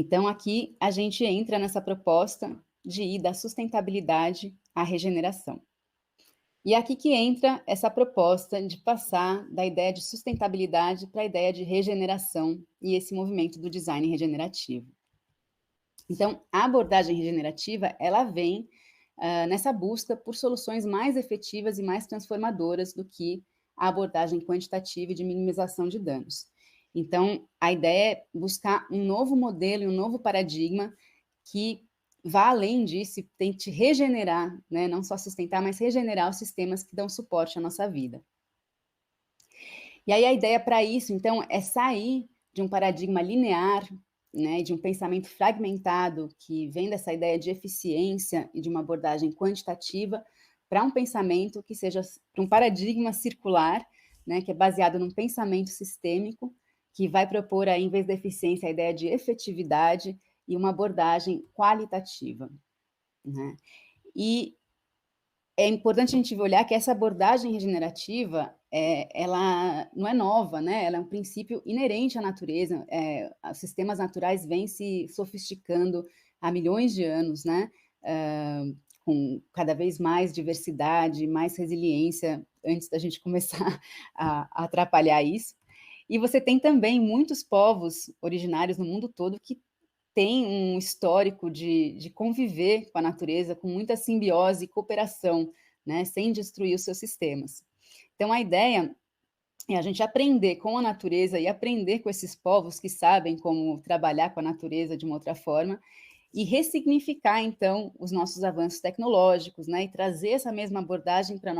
Então, aqui a gente entra nessa proposta de ir da sustentabilidade à regeneração. E é aqui que entra essa proposta de passar da ideia de sustentabilidade para a ideia de regeneração e esse movimento do design regenerativo. Então, a abordagem regenerativa, ela vem nessa busca por soluções mais efetivas e mais transformadoras do que a abordagem quantitativa e de minimização de danos. Então, a ideia é buscar um novo modelo e um novo paradigma que vá além disso e tente regenerar, né, não só sustentar, mas regenerar os sistemas que dão suporte à nossa vida. E aí a ideia para isso, então, é sair de um paradigma linear, né, de um pensamento fragmentado que vem dessa ideia de eficiência e de uma abordagem quantitativa para um pensamento que seja para um paradigma circular, né, que é baseado num pensamento sistêmico, que vai propor aí, em vez da eficiência, a ideia de efetividade e uma abordagem qualitativa, né? E é importante a gente olhar que essa abordagem regenerativa, ela não é nova, né? Ela é um princípio inerente à natureza. Os sistemas naturais vêm se sofisticando há milhões de anos, né? Com cada vez mais diversidade, mais resiliência, antes da gente começar a atrapalhar isso. E você tem também muitos povos originários no mundo todo que tem um histórico de conviver com a natureza com muita simbiose e cooperação, né, sem destruir os seus sistemas. Então, a ideia é a gente aprender com a natureza e aprender com esses povos que sabem como trabalhar com a natureza de uma outra forma e ressignificar, então, os nossos avanços tecnológicos, né, e trazer essa mesma abordagem para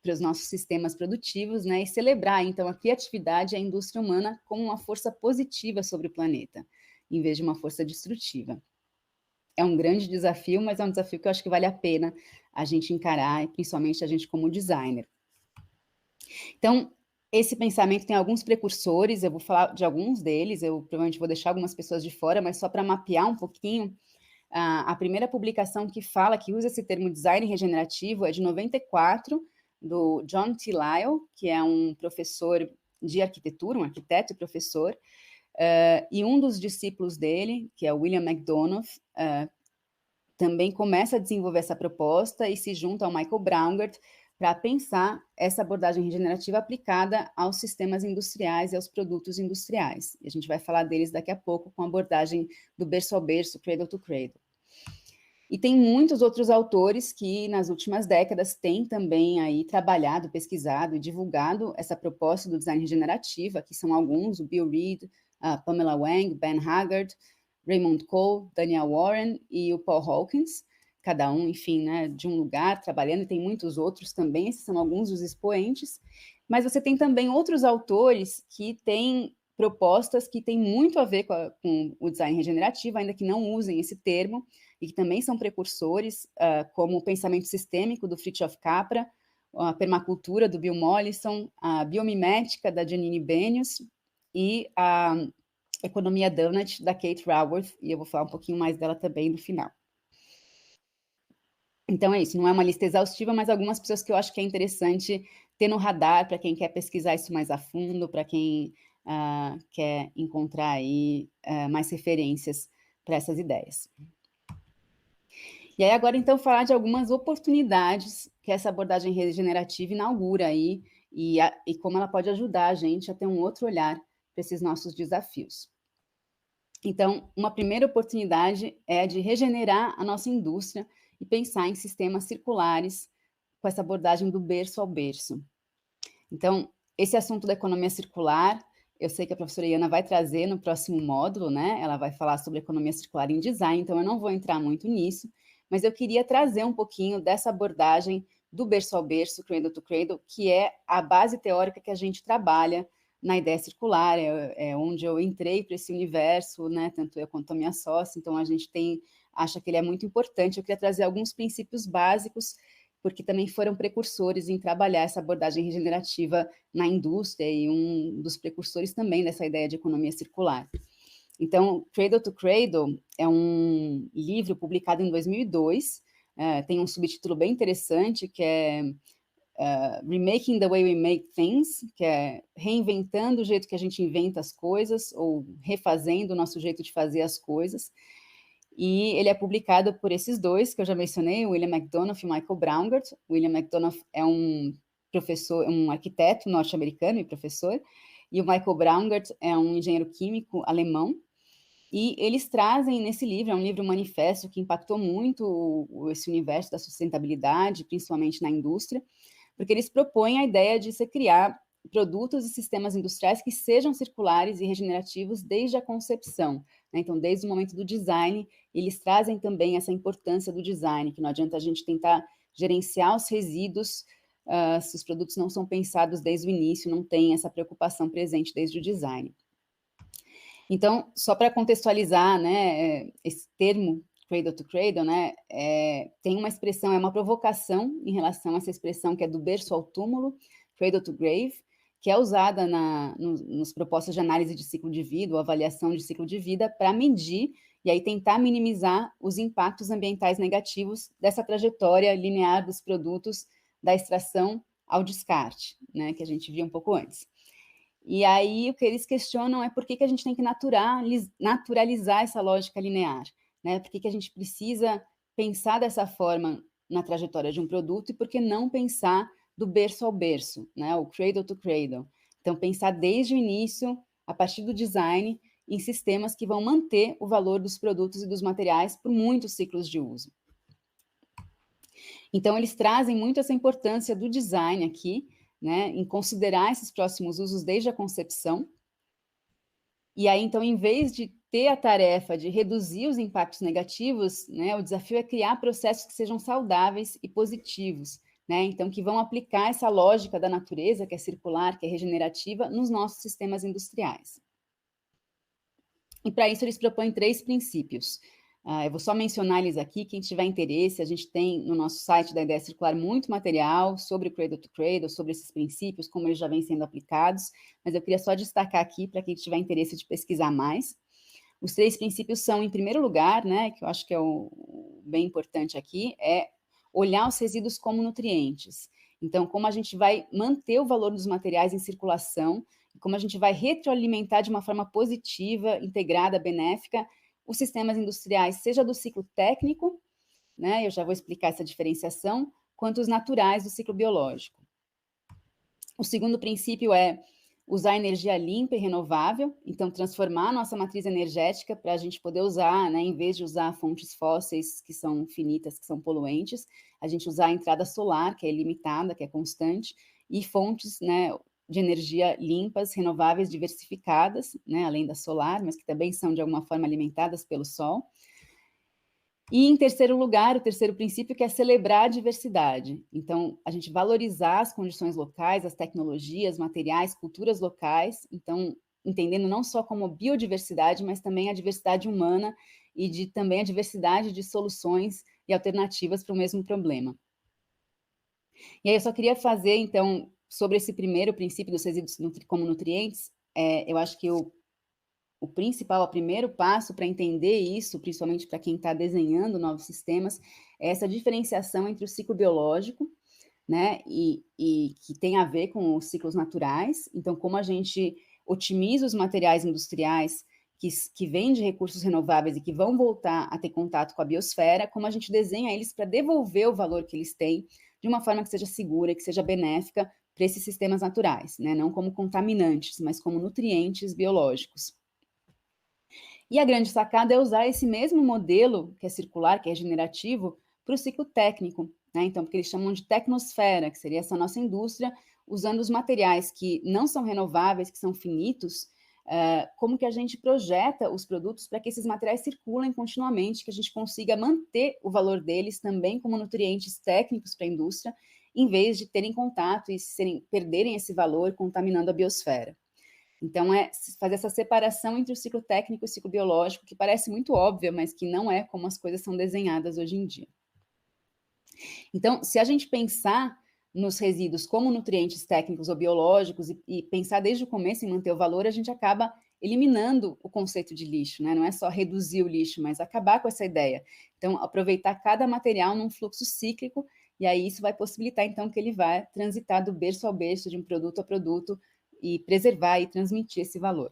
para os nossos sistemas produtivos, né, e celebrar, então, a criatividade e a indústria humana como uma força positiva sobre o planeta, em vez de uma força destrutiva. É um grande desafio, mas é um desafio que eu acho que vale a pena a gente encarar, principalmente a gente como designer. Então, esse pensamento tem alguns precursores, eu vou falar de alguns deles, eu provavelmente vou deixar algumas pessoas de fora, mas só para mapear um pouquinho, a primeira publicação que fala, que usa esse termo design regenerativo, é de 94, do John T. Lyle, que é um professor de arquitetura, um arquiteto e professor, e um dos discípulos dele, que é o William McDonough, também começa a desenvolver essa proposta e se junta ao Michael Braungart para pensar essa abordagem regenerativa aplicada aos sistemas industriais e aos produtos industriais. E a gente vai falar deles daqui a pouco com a abordagem do berço ao berço, cradle to cradle. E tem muitos outros autores que, nas últimas décadas, têm também aí trabalhado, pesquisado e divulgado essa proposta do design regenerativo, que são alguns, o Bill Reed, a Pamela Wang, Ben Haggard, Raymond Cole, Daniel Warren e o Paul Hawkins, cada um, enfim, né, de um lugar trabalhando, e tem muitos outros também, esses são alguns dos expoentes, mas você tem também outros autores que têm propostas que têm muito a ver com o design regenerativo, ainda que não usem esse termo, e que também são precursores, como o pensamento sistêmico do Fritjof Capra, a permacultura do Bill Mollison, a biomimética da Janine Benyus e a economia donut da Kate Raworth, e eu vou falar um pouquinho mais dela também no final. Então é isso, não é uma lista exaustiva, mas algumas pessoas que eu acho que é interessante ter no radar para quem quer pesquisar isso mais a fundo, para quem quer encontrar aí mais referências para essas ideias. E aí agora, então, falar de algumas oportunidades que essa abordagem regenerativa inaugura aí e como ela pode ajudar a gente a ter um outro olhar para esses nossos desafios. Então, uma primeira oportunidade é a de regenerar a nossa indústria e pensar em sistemas circulares com essa abordagem do berço ao berço. Então, esse assunto da economia circular, eu sei que a professora Iana vai trazer no próximo módulo, né? Ela vai falar sobre economia circular em design, então eu não vou entrar muito nisso, mas eu queria trazer um pouquinho dessa abordagem do berço ao berço, cradle to cradle, que é a base teórica que a gente trabalha na ideia circular, é onde eu entrei para esse universo, né? Tanto eu quanto a minha sócia, então a gente acha que ele é muito importante. Eu queria trazer alguns princípios básicos, porque também foram precursores em trabalhar essa abordagem regenerativa na indústria e um dos precursores também dessa ideia de economia circular. Então, Cradle to Cradle é um livro publicado em 2002, tem um subtítulo bem interessante, que é Remaking the Way We Make Things, que é reinventando o jeito que a gente inventa as coisas, ou refazendo o nosso jeito de fazer as coisas. E ele é publicado por esses dois que eu já mencionei, o William McDonough e o Michael Braungart. O William McDonough é um professor, um arquiteto norte-americano e professor, e o Michael Braungart é um engenheiro químico alemão. E eles trazem nesse livro, é um livro manifesto que impactou muito esse universo da sustentabilidade, principalmente na indústria, porque eles propõem a ideia de se criar produtos e sistemas industriais que sejam circulares e regenerativos desde a concepção, né? Então, desde o momento do design, eles trazem também essa importância do design, que não adianta a gente tentar gerenciar os resíduos se os produtos não são pensados desde o início, não tem essa preocupação presente desde o design. Então, só para contextualizar, né, esse termo cradle to cradle, né, tem uma expressão, é uma provocação em relação a essa expressão que é do berço ao túmulo, cradle to grave, que é usada nas propostas de análise de ciclo de vida, ou avaliação de ciclo de vida, para medir e aí tentar minimizar os impactos ambientais negativos dessa trajetória linear dos produtos da extração ao descarte, né, que a gente viu um pouco antes. E aí o que eles questionam é por que a gente tem que naturalizar essa lógica linear, né? Por que a gente precisa pensar dessa forma na trajetória de um produto e por que não pensar do berço ao berço, né? O cradle to cradle. Então, pensar desde o início, a partir do design, em sistemas que vão manter o valor dos produtos e dos materiais por muitos ciclos de uso. Então, eles trazem muito essa importância do design aqui, né, em considerar esses próximos usos desde a concepção. E aí, então, em vez de ter a tarefa de reduzir os impactos negativos, né, o desafio é criar processos que sejam saudáveis e positivos, né, então, que vão aplicar essa lógica da natureza, que é circular, que é regenerativa, nos nossos sistemas industriais. E para isso eles propõem 3 princípios. Eu vou só mencionar eles aqui, quem tiver interesse, a gente tem no nosso site da Ideia Circular muito material sobre o Cradle to Cradle, sobre esses princípios, como eles já vêm sendo aplicados, mas eu queria só destacar aqui para quem tiver interesse de pesquisar mais. Os 3 princípios são, em primeiro lugar, né, que eu acho que é o bem importante aqui, é olhar os resíduos como nutrientes. Então, como a gente vai manter o valor dos materiais em circulação, como a gente vai retroalimentar de uma forma positiva, integrada, benéfica, os sistemas industriais, seja do ciclo técnico, né, eu já vou explicar essa diferenciação, quanto os naturais do ciclo biológico. O segundo princípio é usar energia limpa e renovável, então transformar a nossa matriz energética para a gente poder usar, né, em vez de usar fontes fósseis que são finitas, que são poluentes, a gente usar a entrada solar, que é ilimitada, que é constante, e fontes, né, de energia limpas, renováveis, diversificadas, né, além da solar, mas que também são de alguma forma alimentadas pelo sol. E em terceiro lugar, o terceiro princípio que é celebrar a diversidade. Então, a gente valorizar as condições locais, as tecnologias, materiais, culturas locais, então entendendo não só como biodiversidade, mas também a diversidade humana e também a diversidade de soluções e alternativas para o mesmo problema. E aí eu só queria fazer, então, sobre esse primeiro princípio dos resíduos como nutrientes, eu acho que o principal, o primeiro passo para entender isso, principalmente para quem está desenhando novos sistemas, é essa diferenciação entre o ciclo biológico, né, e que tem a ver com os ciclos naturais. Então, como a gente otimiza os materiais industriais que vêm de recursos renováveis e que vão voltar a ter contato com a biosfera, como a gente desenha eles para devolver o valor que eles têm de uma forma que seja segura, que seja benéfica para esses sistemas naturais, né, não como contaminantes, mas como nutrientes biológicos. E a grande sacada é usar esse mesmo modelo, que é circular, que é regenerativo, para o ciclo técnico, né? Então, porque eles chamam de tecnosfera, que seria essa nossa indústria, usando os materiais que não são renováveis, que são finitos, como que a gente projeta os produtos para que esses materiais circulem continuamente, que a gente consiga manter o valor deles também como nutrientes técnicos para a indústria, em vez de terem contato e perderem esse valor contaminando a biosfera. Então, é fazer essa separação entre o ciclo técnico e o ciclo biológico, que parece muito óbvia, mas que não é como as coisas são desenhadas hoje em dia. Então, se a gente pensar nos resíduos como nutrientes técnicos ou biológicos e pensar desde o começo em manter o valor, a gente acaba eliminando o conceito de lixo, né? Não é só reduzir o lixo, mas acabar com essa ideia. Então, aproveitar cada material num fluxo cíclico e aí isso vai possibilitar, então, que ele vá transitar do berço ao berço, de um produto a produto, e preservar e transmitir esse valor.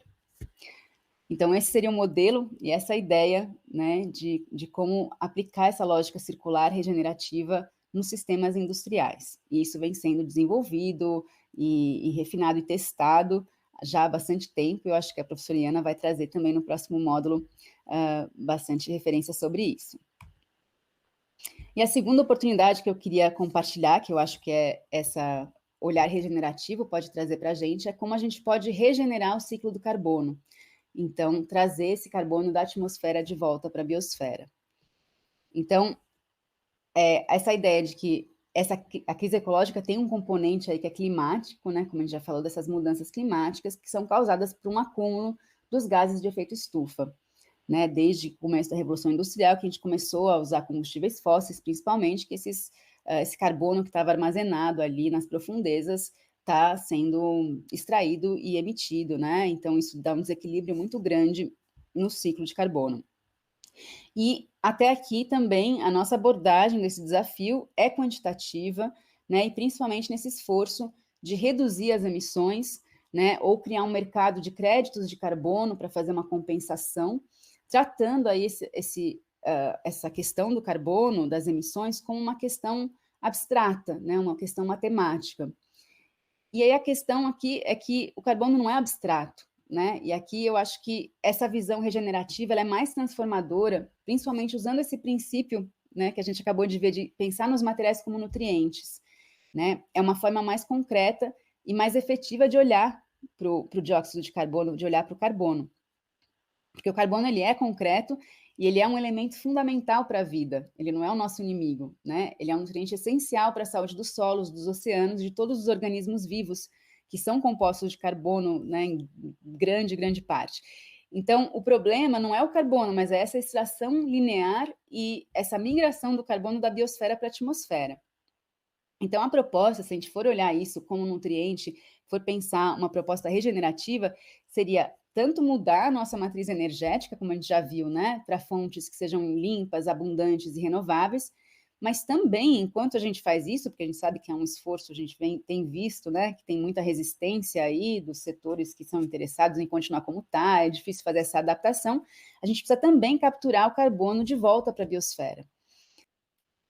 Então, esse seria o modelo e essa ideia, né, de como aplicar essa lógica circular regenerativa nos sistemas industriais. E isso vem sendo desenvolvido e refinado e testado já há bastante tempo. Eu acho que a professora Iana vai trazer também no próximo módulo bastante referência sobre isso. E a segunda oportunidade que eu queria compartilhar, que eu acho que é essa olhar regenerativo pode trazer para a gente, é como a gente pode regenerar o ciclo do carbono. Então, trazer esse carbono da atmosfera de volta para a biosfera. Então, essa ideia de que a crise ecológica tem um componente aí que é climático, né, como a gente já falou, dessas mudanças climáticas que são causadas por um acúmulo dos gases de efeito estufa, né, desde o começo da Revolução Industrial, que a gente começou a usar combustíveis fósseis, principalmente, que esse carbono que estava armazenado ali nas profundezas está sendo extraído e emitido, né? Então, isso dá um desequilíbrio muito grande no ciclo de carbono. E até aqui também a nossa abordagem desse desafio é quantitativa, né? E principalmente nesse esforço de reduzir as emissões, né? Ou criar um mercado de créditos de carbono para fazer uma compensação, tratando aí essa questão do carbono, das emissões, como uma questão abstrata, né? Uma questão matemática. E aí a questão aqui é que o carbono não é abstrato, né? E aqui eu acho que essa visão regenerativa ela é mais transformadora, principalmente usando esse princípio, né, que a gente acabou de ver, de pensar nos materiais como nutrientes, né? É uma forma mais concreta e mais efetiva de olhar para o dióxido de carbono, de olhar para o carbono. Porque o carbono ele é concreto e ele é um elemento fundamental para a vida. Ele não é o nosso inimigo, né? Ele é um nutriente essencial para a saúde dos solos, dos oceanos, de todos os organismos vivos que são compostos de carbono, né, em grande parte. Então, o problema não é o carbono, mas é essa extração linear e essa migração do carbono da biosfera para a atmosfera. Então, a proposta, se a gente for olhar isso como nutriente, for pensar uma proposta regenerativa, seria tanto mudar a nossa matriz energética, como a gente já viu, né, para fontes que sejam limpas, abundantes e renováveis, mas também, enquanto a gente faz isso, porque a gente sabe que é um esforço, a gente tem visto, né, que tem muita resistência aí dos setores que são interessados em continuar como está, é difícil fazer essa adaptação, a gente precisa também capturar o carbono de volta para a biosfera.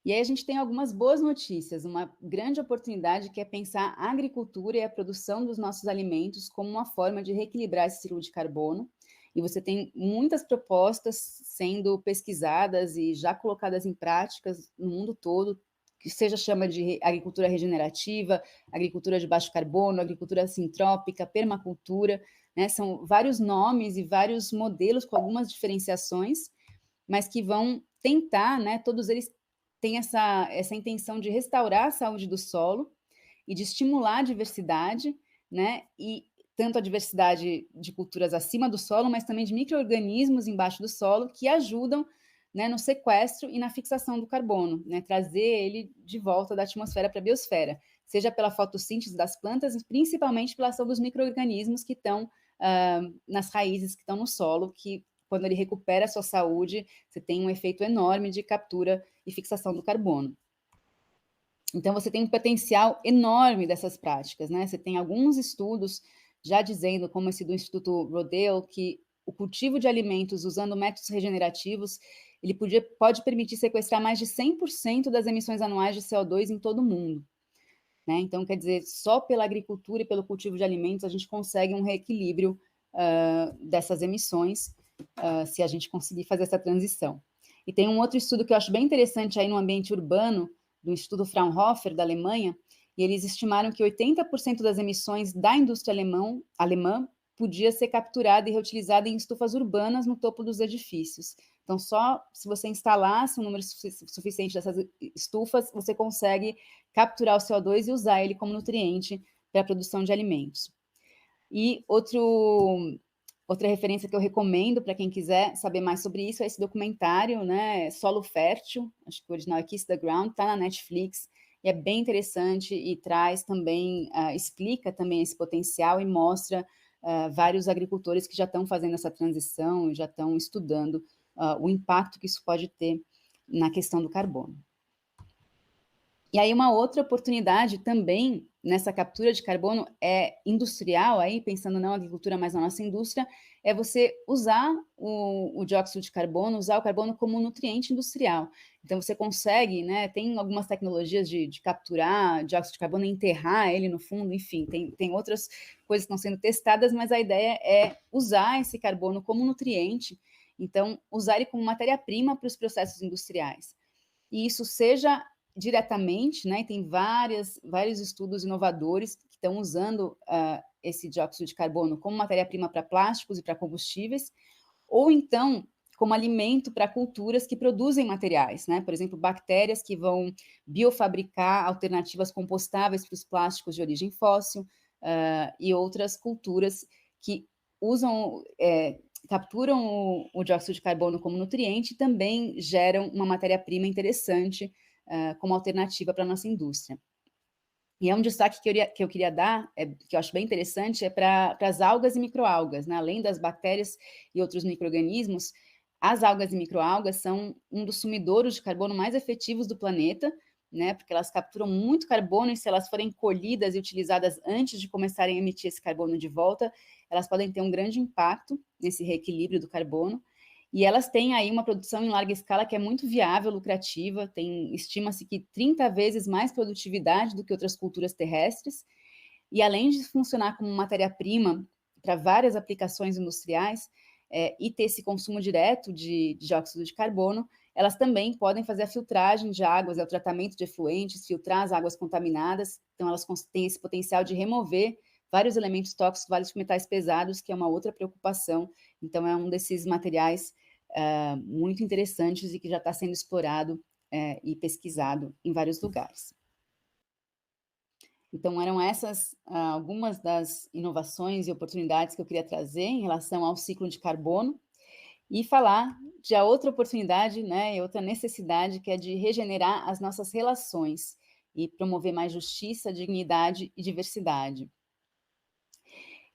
E aí a gente tem algumas boas notícias, uma grande oportunidade que é pensar a agricultura e a produção dos nossos alimentos como uma forma de reequilibrar esse ciclo de carbono. E você tem muitas propostas sendo pesquisadas e já colocadas em práticas no mundo todo, que seja chama de agricultura regenerativa, agricultura de baixo carbono, agricultura sintrópica, permacultura, né? São vários nomes e vários modelos com algumas diferenciações, mas que vão tentar, né, todos eles tem essa intenção de restaurar a saúde do solo e de estimular a diversidade, né? E tanto a diversidade de culturas acima do solo, mas também de micro-organismos embaixo do solo que ajudam, né, no sequestro e na fixação do carbono, né? Trazer ele de volta da atmosfera para a biosfera, seja pela fotossíntese das plantas, principalmente pela ação dos micro-organismos que estão nas raízes que estão no solo, que quando ele recupera a sua saúde, você tem um efeito enorme de captura e fixação do carbono. Então, você tem um potencial enorme dessas práticas, né? Você tem alguns estudos já dizendo, como esse do Instituto Rodale, que o cultivo de alimentos usando métodos regenerativos, ele pode permitir sequestrar mais de 100% das emissões anuais de CO2 em todo o mundo. Né? Então, quer dizer, só pela agricultura e pelo cultivo de alimentos a gente consegue um reequilíbrio dessas emissões, se a gente conseguir fazer essa transição. E tem um outro estudo que eu acho bem interessante aí no ambiente urbano, do Instituto Fraunhofer, da Alemanha, e eles estimaram que 80% das emissões da indústria alemã podia ser capturada e reutilizada em estufas urbanas no topo dos edifícios. Então, só se você instalasse um número suficiente dessas estufas, você consegue capturar o CO2 e usar ele como nutriente para a produção de alimentos. E outra referência que eu recomendo para quem quiser saber mais sobre isso é esse documentário, né, Solo Fértil, acho que o original é Kiss the Ground, está na Netflix, e é bem interessante e traz também, explica também esse potencial e mostra vários agricultores que já estão fazendo essa transição e já estão estudando o impacto que isso pode ter na questão do carbono. E aí uma outra oportunidade também nessa captura de carbono é industrial, aí pensando não na agricultura, mas na nossa indústria, é você usar o dióxido de carbono, usar o carbono como um nutriente industrial. Então você consegue, né, tem algumas tecnologias de capturar dióxido de carbono e enterrar ele no fundo, enfim, tem outras coisas que estão sendo testadas, mas a ideia é usar esse carbono como nutriente, então usar ele como matéria-prima para os processos industriais. E isso seja diretamente, né, tem vários estudos inovadores que estão usando esse dióxido de carbono como matéria-prima para plásticos e para combustíveis, ou então como alimento para culturas que produzem materiais, né? Por exemplo, bactérias que vão biofabricar alternativas compostáveis para os plásticos de origem fóssil, e outras culturas que usam, capturam o dióxido de carbono como nutriente e também geram uma matéria-prima interessante como alternativa para a nossa indústria. E é um destaque que eu queria dar, que eu acho bem interessante, é para as algas e microalgas, né? Além das bactérias e outros micro-organismos, as algas e microalgas são um dos sumidouros de carbono mais efetivos do planeta, né? Porque elas capturam muito carbono e se elas forem colhidas e utilizadas antes de começarem a emitir esse carbono de volta, elas podem ter um grande impacto nesse reequilíbrio do carbono. E elas têm aí uma produção em larga escala que é muito viável, lucrativa, estima-se que 30 vezes mais produtividade do que outras culturas terrestres, e além de funcionar como matéria-prima para várias aplicações industriais, e ter esse consumo direto de dióxido de carbono, elas também podem fazer a filtragem de águas, o tratamento de efluentes, filtrar as águas contaminadas, então elas têm esse potencial de remover vários elementos tóxicos, vários metais pesados, que é uma outra preocupação, então é um desses materiais muito interessantes e que já está sendo explorado e pesquisado em vários lugares. Então, eram essas algumas das inovações e oportunidades que eu queria trazer em relação ao ciclo de carbono e falar de a outra oportunidade, né, e outra necessidade, que é de regenerar as nossas relações e promover mais justiça, dignidade e diversidade.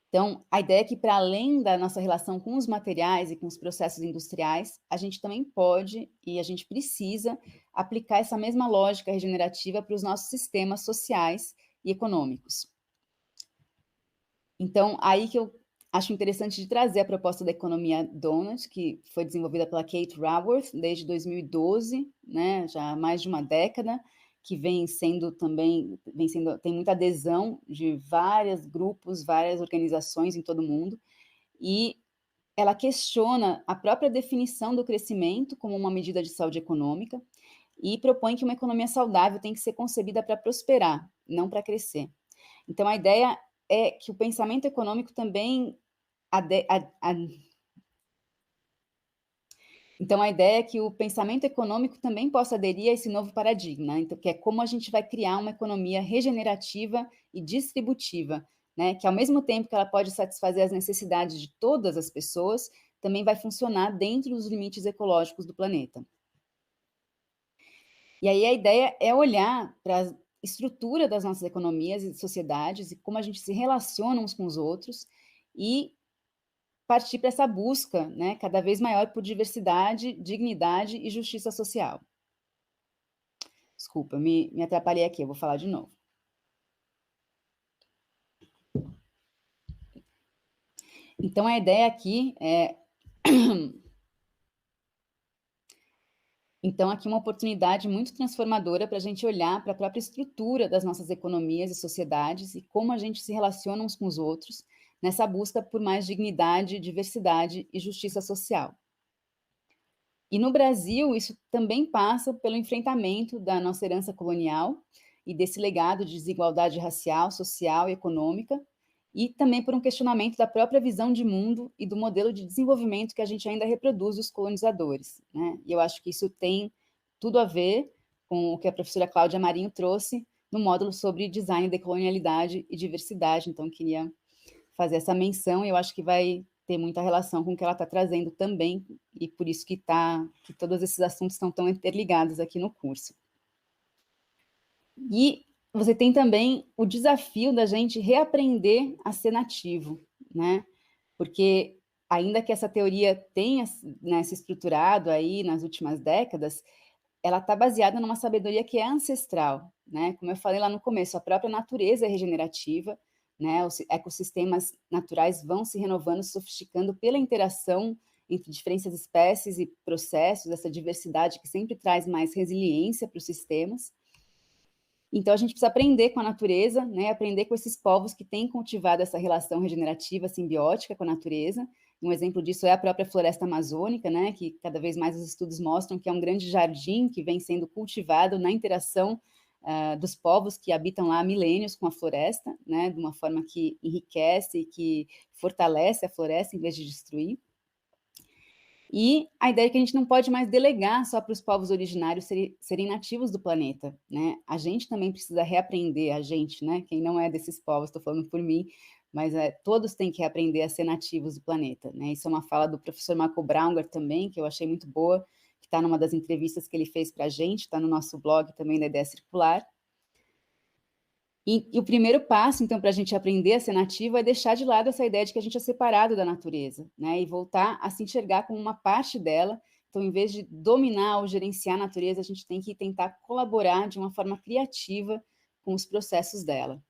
Então, a ideia é que, para além da nossa relação com os materiais e com os processos industriais, a gente também pode e a gente precisa aplicar essa mesma lógica regenerativa para os nossos sistemas sociais e econômicos. Então, aí que eu acho interessante de trazer a proposta da economia Donut, que foi desenvolvida pela Kate Raworth desde 2012, né, já há mais de uma década, que tem muita adesão de vários grupos, várias organizações em todo o mundo, e ela questiona a própria definição do crescimento como uma medida de saúde econômica e propõe que uma economia saudável tem que ser concebida para prosperar, não para crescer. Então, a ideia é que o pensamento econômico também Então, a ideia é que o pensamento econômico também possa aderir a esse novo paradigma, então, que é como a gente vai criar uma economia regenerativa e distributiva, né, que ao mesmo tempo que ela pode satisfazer as necessidades de todas as pessoas, também vai funcionar dentro dos limites ecológicos do planeta. E aí a ideia é olhar para a estrutura das nossas economias e sociedades e como a gente se relaciona uns com os outros e partir para essa busca, né, cada vez maior por diversidade, dignidade e justiça social. Desculpa, me atrapalhei aqui, eu vou falar de novo. Então, a ideia aqui é... Então, aqui uma oportunidade muito transformadora para a gente olhar para a própria estrutura das nossas economias e sociedades e como a gente se relaciona uns com os outros nessa busca por mais dignidade, diversidade e justiça social. E no Brasil, isso também passa pelo enfrentamento da nossa herança colonial e desse legado de desigualdade racial, social e econômica, e também por um questionamento da própria visão de mundo e do modelo de desenvolvimento que a gente ainda reproduz dos colonizadores, né? E eu acho que isso tem tudo a ver com o que a professora Cláudia Marinho trouxe no módulo sobre design, decolonialidade e diversidade, então queria fazer essa menção, e eu acho que vai ter muita relação com o que ela está trazendo também, e por isso que todos esses assuntos estão tão interligados aqui no curso. E você tem também o desafio da gente reaprender a ser nativo, né? Porque ainda que essa teoria tenha, né, se estruturado aí nas últimas décadas, ela está baseada numa sabedoria que é ancestral, né? Como eu falei lá no começo, a própria natureza é regenerativa, né? Os ecossistemas naturais vão se renovando, se sofisticando pela interação entre diferentes espécies e processos, essa diversidade que sempre traz mais resiliência para os sistemas. Então, a gente precisa aprender com a natureza, né? Aprender com esses povos que têm cultivado essa relação regenerativa, simbiótica com a natureza. Um exemplo disso é a própria floresta amazônica, né? Que cada vez mais os estudos mostram que é um grande jardim que vem sendo cultivado na interação dos povos que habitam lá há milênios com a floresta, né? De uma forma que enriquece e que fortalece a floresta em vez de destruir. E a ideia é que a gente não pode mais delegar só para os povos originários serem nativos do planeta, né? A gente também precisa reaprender, a gente, né? Quem não é desses povos, estou falando por mim, mas todos têm que reaprender a ser nativos do planeta, né? Isso é uma fala do professor Marco Braunger também, que eu achei muito boa, que está numa das entrevistas que ele fez para a gente, está no nosso blog também da Ideia Circular. E o primeiro passo, então, para a gente aprender a ser nativo é deixar de lado essa ideia de que a gente é separado da natureza, né? E voltar a se enxergar como uma parte dela. Então, em vez de dominar ou gerenciar a natureza, a gente tem que tentar colaborar de uma forma criativa com os processos dela.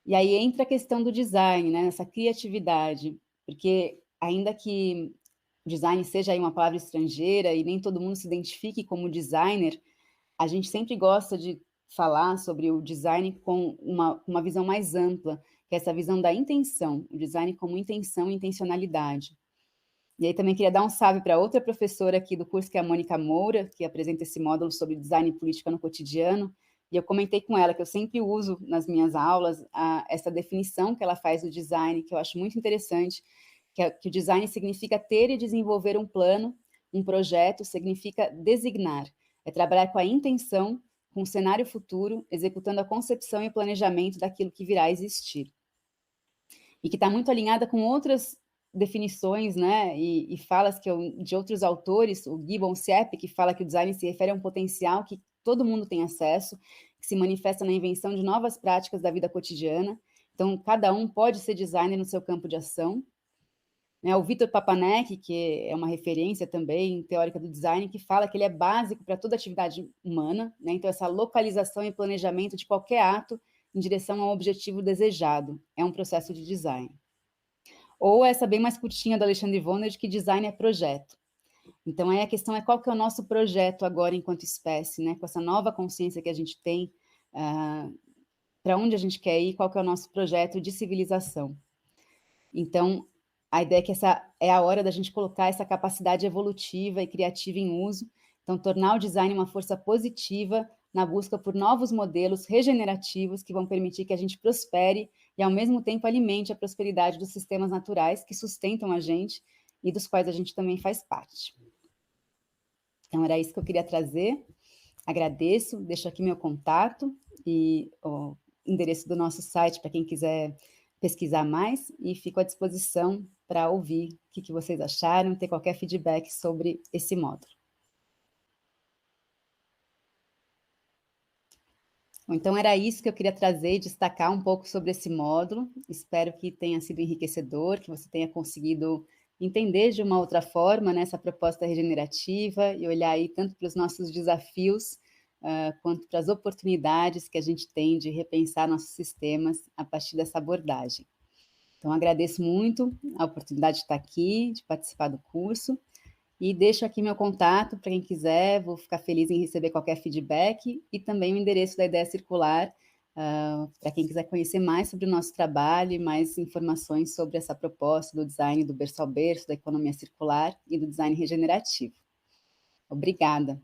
E aí entra a questão do design, né? Essa criatividade, porque ainda que design seja aí uma palavra estrangeira e nem todo mundo se identifique como designer, a gente sempre gosta de falar sobre o design com uma visão mais ampla, que é essa visão da intenção, o design como intenção e intencionalidade. E aí também queria dar um salve para outra professora aqui do curso, que é a Mônica Moura, que apresenta esse módulo sobre design e política no cotidiano, e eu comentei com ela que eu sempre uso nas minhas aulas essa definição que ela faz do design, que eu acho muito interessante, que o design significa ter e desenvolver um plano, um projeto, significa designar, é trabalhar com a intenção, com o cenário futuro, executando a concepção e planejamento daquilo que virá a existir. E que está muito alinhada com outras definições, né, e falas de outros autores, o Gibbon Sepp, que fala que o design se refere a um potencial que todo mundo tem acesso, que se manifesta na invenção de novas práticas da vida cotidiana. Então, cada um pode ser designer no seu campo de ação. Né, o Vitor Papanek, que é uma referência também teórica do design, que fala que ele é básico para toda atividade humana, né? Então, essa localização e planejamento de qualquer ato em direção ao objetivo desejado é um processo de design. Ou essa bem mais curtinha do Alexandre Vonner, de que design é projeto. Então, aí a questão é qual que é o nosso projeto agora enquanto espécie, né? Com essa nova consciência que a gente tem, para onde a gente quer ir, qual que é o nosso projeto de civilização. Então, a ideia é que essa é a hora da gente colocar essa capacidade evolutiva e criativa em uso, então tornar o design uma força positiva na busca por novos modelos regenerativos que vão permitir que a gente prospere e, ao mesmo tempo, alimente a prosperidade dos sistemas naturais que sustentam a gente e dos quais a gente também faz parte. Então, era isso que eu queria trazer. Agradeço, deixo aqui meu contato e o endereço do nosso site para quem quiser pesquisar mais, e fico à disposição para ouvir o que vocês acharam, ter qualquer feedback sobre esse módulo. Então, era isso que eu queria trazer e destacar um pouco sobre esse módulo. Espero que tenha sido enriquecedor, que você tenha conseguido entender de uma outra forma, né, essa proposta regenerativa e olhar aí tanto para os nossos desafios quanto para as oportunidades que a gente tem de repensar nossos sistemas a partir dessa abordagem. Então, agradeço muito a oportunidade de estar aqui, de participar do curso, e deixo aqui meu contato para quem quiser, vou ficar feliz em receber qualquer feedback, e também o endereço da Ideia Circular, para quem quiser conhecer mais sobre o nosso trabalho e mais informações sobre essa proposta do design do berço ao berço, da economia circular e do design regenerativo. Obrigada.